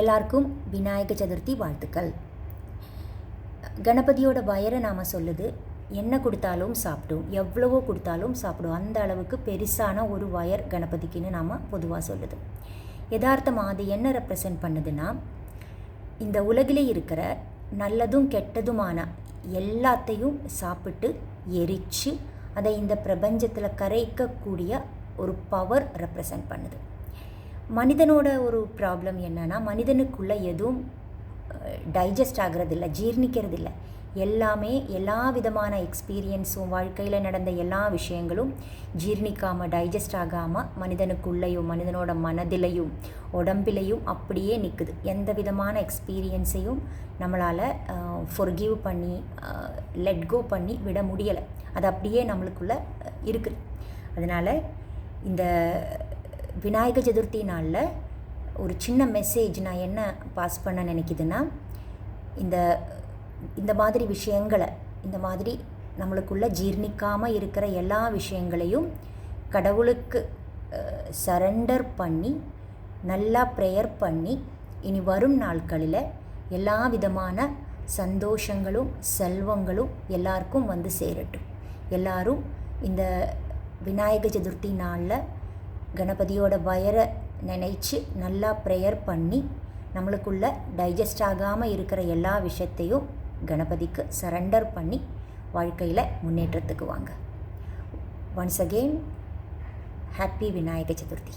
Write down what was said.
எல்லாருக்கும் விநாயக சதுர்த்தி வாழ்த்துக்கள். கணபதியோட வயரை நாம் சொல்லுது, என்ன கொடுத்தாலும் சாப்பிடும், எவ்வளவோ கொடுத்தாலும் சாப்பிடும். அந்த அளவுக்கு பெருசான ஒரு வயர் கணபதிக்குன்னு நாம் பொதுவாக சொல்லுது. யதார்த்தமாக அது என்ன ரெப்ரசன்ட் பண்ணுதுன்னா, இந்த உலகிலே இருக்கிற நல்லதும் கெட்டதுமான எல்லாத்தையும் சாப்பிட்டு எரித்து அதை இந்த பிரபஞ்சத்தில் கரைக்கக்கூடிய ஒரு பவர் ரெப்ரசன்ட் பண்ணுது. மனிதனோட ஒரு ப்ராப்ளம் என்னன்னா, மனிதனுக்குள்ளே எதுவும் டைஜஸ்ட் ஆகிறதில்ல, ஜீர்ணிக்கிறதில்ல. எல்லாமே எல்லா விதமான எக்ஸ்பீரியன்ஸும் வாழ்க்கையில் நடந்த எல்லா விஷயங்களும் ஜீர்ணிக்காமல், டைஜஸ்ட் ஆகாமல் மனிதனுக்குள்ளேயும் மனிதனோட மனதிலையும் உடம்பிலையும் அப்படியே நிற்குது. எந்த விதமான எக்ஸ்பீரியன்ஸையும் நம்மளால் ஃபொர்கிவ் பண்ணி லெட் கோ பண்ணி விட முடியலை. அது அப்படியே நம்மளுக்குள்ளே இருக்குது. அதனால் இந்த விநாயக சதுர்த்தி நாளில் ஒரு சின்ன மெசேஜ் நான் என்ன பாஸ் பண்ண நினைக்கிதுன்னா, இந்த மாதிரி விஷயங்களை, இந்த மாதிரி நம்மளுக்குள்ளே ஜீர்ணிக்காமல் இருக்கிற எல்லா விஷயங்களையும் கடவுளுக்கு சரண்டர் பண்ணி நல்லா ப்ரேயர் பண்ணி இனி வரும் நாட்களில் எல்லா விதமான சந்தோஷங்களும் செல்வங்களும் எல்லாருக்கும் வந்து சேரட்டும். எல்லாரும் இந்த விநாயக சதுர்த்தி நாளில் கணபதியோட வயரை நினைச்சு நல்லா ப்ரேயர் பண்ணி நம்மளுக்குள்ள டைஜஸ்ட் ஆகாமல் இருக்கிற எல்லா விஷயத்தையும் கணபதிக்கு சரண்டர் பண்ணி வாழ்க்கையில் முன்னேற்றத்துக்கு வாங்க. Once again happy Vinayaka Chaturthi.